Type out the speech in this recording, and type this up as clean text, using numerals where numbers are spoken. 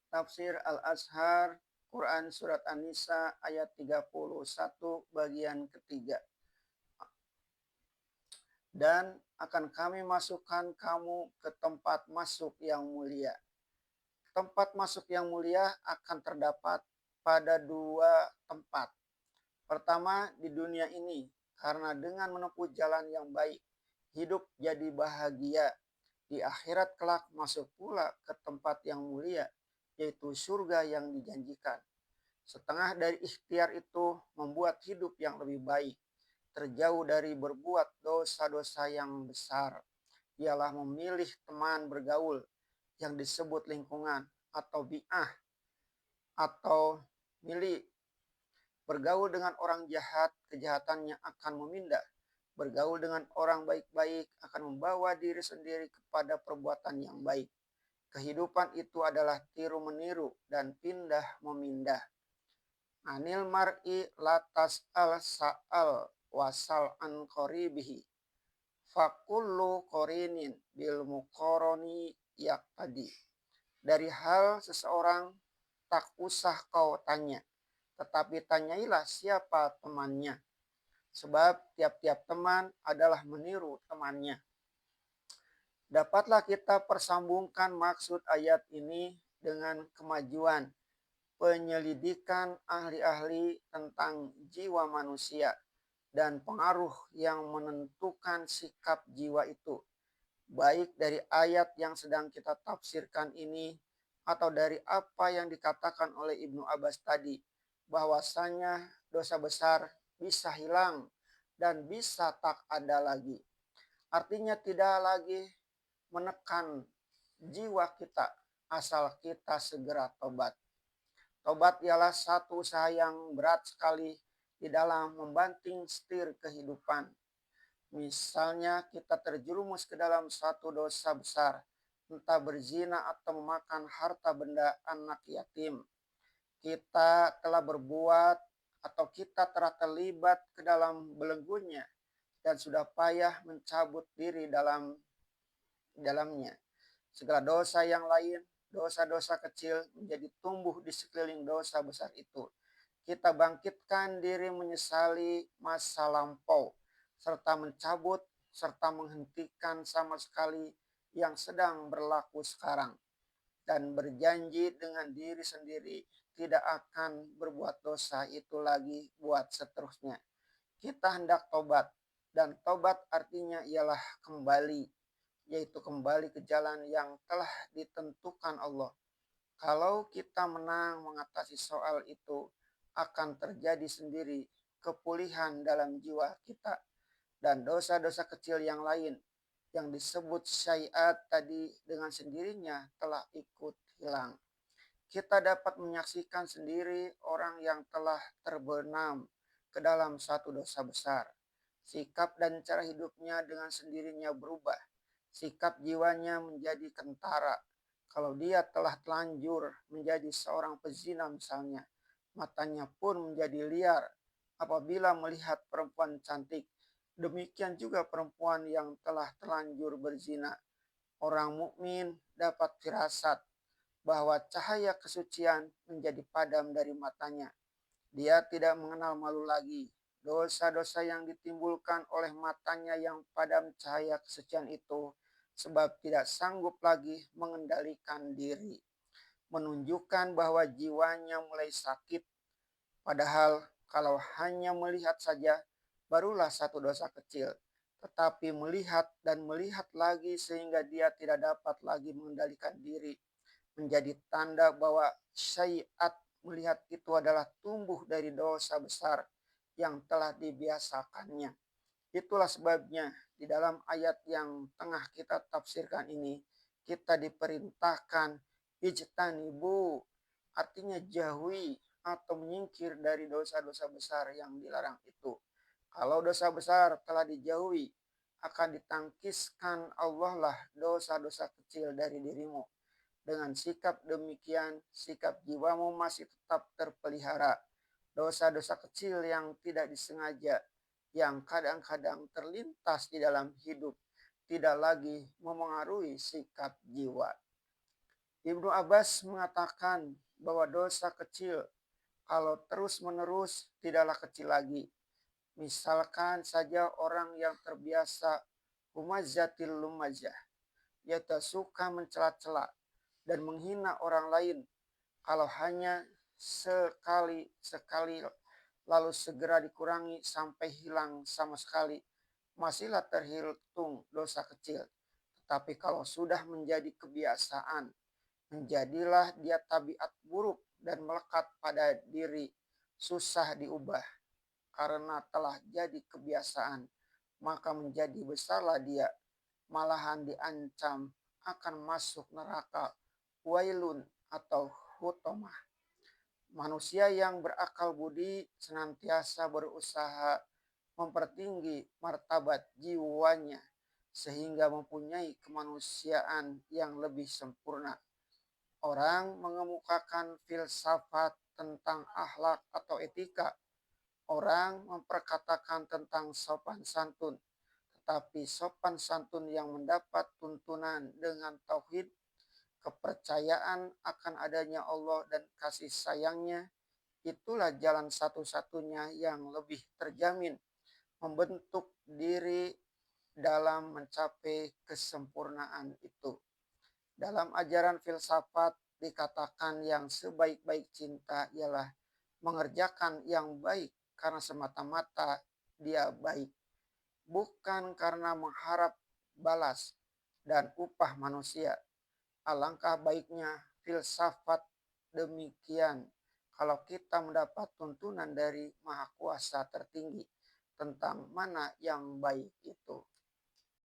Tafsir Al-Azhar, Quran Surat An-Nisa ayat 31 bagian ketiga. Dan akan kami masukkan kamu ke tempat masuk yang mulia. Tempat masuk yang mulia akan terdapat pada dua tempat. Pertama, di dunia ini, karena dengan menempuh jalan yang baik, hidup jadi bahagia. Di akhirat kelak masuk pula ke tempat yang mulia, yaitu surga yang dijanjikan. Setengah dari ikhtiar itu membuat hidup yang lebih baik, terjauh dari berbuat dosa-dosa yang besar. Ialah memilih teman bergaul yang disebut lingkungan atau bi'ah, atau milih bergaul dengan orang jahat, kejahatannya akan memindah. Bergaul dengan orang baik-baik akan membawa diri sendiri kepada perbuatan yang baik. Kehidupan itu adalah tiru-meniru dan pindah memindah. Anil mar'i latas al sa'al wasal an qoribihi. Fakullu qorinin bil muqaroni yaqtadi. Dari hal seseorang tak usah kau tanya, tetapi tanyailah siapa temannya. Sebab tiap-tiap teman adalah meniru temannya. Dapatlah kita persambungkan maksud ayat ini dengan kemajuan penyelidikan ahli-ahli tentang jiwa manusia dan pengaruh yang menentukan sikap jiwa itu, baik dari ayat yang sedang kita tafsirkan ini atau dari apa yang dikatakan oleh Ibnu Abbas tadi, bahwasanya dosa besar bisa hilang dan bisa tak ada lagi. Artinya tidak lagi menekan jiwa kita asal kita segera tobat. Tobat ialah satu usaha yang berat sekali di dalam membanting setir kehidupan. Misalnya kita terjerumus ke dalam satu dosa besar, entah berzina atau memakan harta benda anak yatim. Kita telah berbuat atau kita telah terlibat ke dalam belenggunya dan sudah payah mencabut diri dalamnya. Segala dosa yang lain, dosa-dosa kecil menjadi tumbuh di sekeliling dosa besar itu. Kita bangkitkan diri menyesali masa lampau, serta mencabut serta menghentikan sama sekali yang sedang berlaku sekarang. Dan berjanji dengan diri sendiri tidak akan berbuat dosa itu lagi buat seterusnya. Kita hendak tobat, dan tobat artinya ialah kembali, yaitu kembali ke jalan yang telah ditentukan Allah. Kalau kita menang mengatasi soal itu, akan terjadi sendiri kepulihan dalam jiwa kita. Dan dosa-dosa kecil yang lain yang disebut syai'at tadi dengan sendirinya telah ikut hilang. Kita dapat menyaksikan sendiri orang yang telah terbenam ke dalam satu dosa besar. Sikap dan cara hidupnya dengan sendirinya berubah. Sikap jiwanya menjadi kentara. Kalau dia telah telanjur menjadi seorang pezina misalnya, matanya pun menjadi liar apabila melihat perempuan cantik. Demikian juga perempuan yang telah terlanjur berzina. Orang mukmin dapat firasat bahwa cahaya kesucian menjadi padam dari matanya. Dia tidak mengenal malu lagi. Dosa-dosa yang ditimbulkan oleh matanya yang padam cahaya kesucian itu sebab tidak sanggup lagi mengendalikan diri. Menunjukkan bahwa jiwanya mulai sakit. Padahal kalau hanya melihat saja, barulah satu dosa kecil. Tetapi melihat dan melihat lagi sehingga dia tidak dapat lagi mengendalikan diri, menjadi tanda bahwa syai'at melihat itu adalah tumbuh dari dosa besar yang telah dibiasakannya. Itulah sebabnya di dalam ayat yang tengah kita tafsirkan ini, kita diperintahkan ijtanibu, artinya jauhi atau menyingkir dari dosa-dosa besar yang dilarang itu. Kalau dosa besar telah dijauhi, akan ditangkiskan Allah lah dosa-dosa kecil dari dirimu. Dengan sikap demikian, sikap jiwamu masih tetap terpelihara. Dosa-dosa kecil yang tidak disengaja, yang kadang-kadang terlintas di dalam hidup, tidak lagi memengaruhi sikap jiwa. Ibnu Abbas mengatakan bahwa dosa kecil kalau terus-menerus tidaklah kecil lagi. Misalkan saja orang yang terbiasa humazatil lumazah, yaitu suka mencela-cela dan menghina orang lain. Kalau hanya sekali-sekali lalu segera dikurangi sampai hilang sama sekali, masihlah terhitung dosa kecil. Tetapi kalau sudah menjadi kebiasaan, menjadilah dia tabiat buruk dan melekat pada diri, susah diubah karena telah jadi kebiasaan, maka menjadi besarlah dia, malahan diancam akan masuk neraka wailun atau hutomah. Manusia yang berakal budi senantiasa berusaha mempertinggi martabat jiwanya sehingga mempunyai kemanusiaan yang lebih sempurna. Orang mengemukakan filsafat tentang akhlak atau etika. Orang memperkatakan tentang sopan santun, tetapi sopan santun yang mendapat tuntunan dengan tauhid, kepercayaan akan adanya Allah dan kasih sayangnya, itulah jalan satu-satunya yang lebih terjamin membentuk diri dalam mencapai kesempurnaan itu. Dalam ajaran filsafat dikatakan yang sebaik-baik cinta ialah mengerjakan yang baik karena semata-mata dia baik, bukan karena mengharap balas dan upah manusia. Alangkah baiknya filsafat demikian kalau kita mendapat tuntunan dari Maha Kuasa tertinggi tentang mana yang baik itu.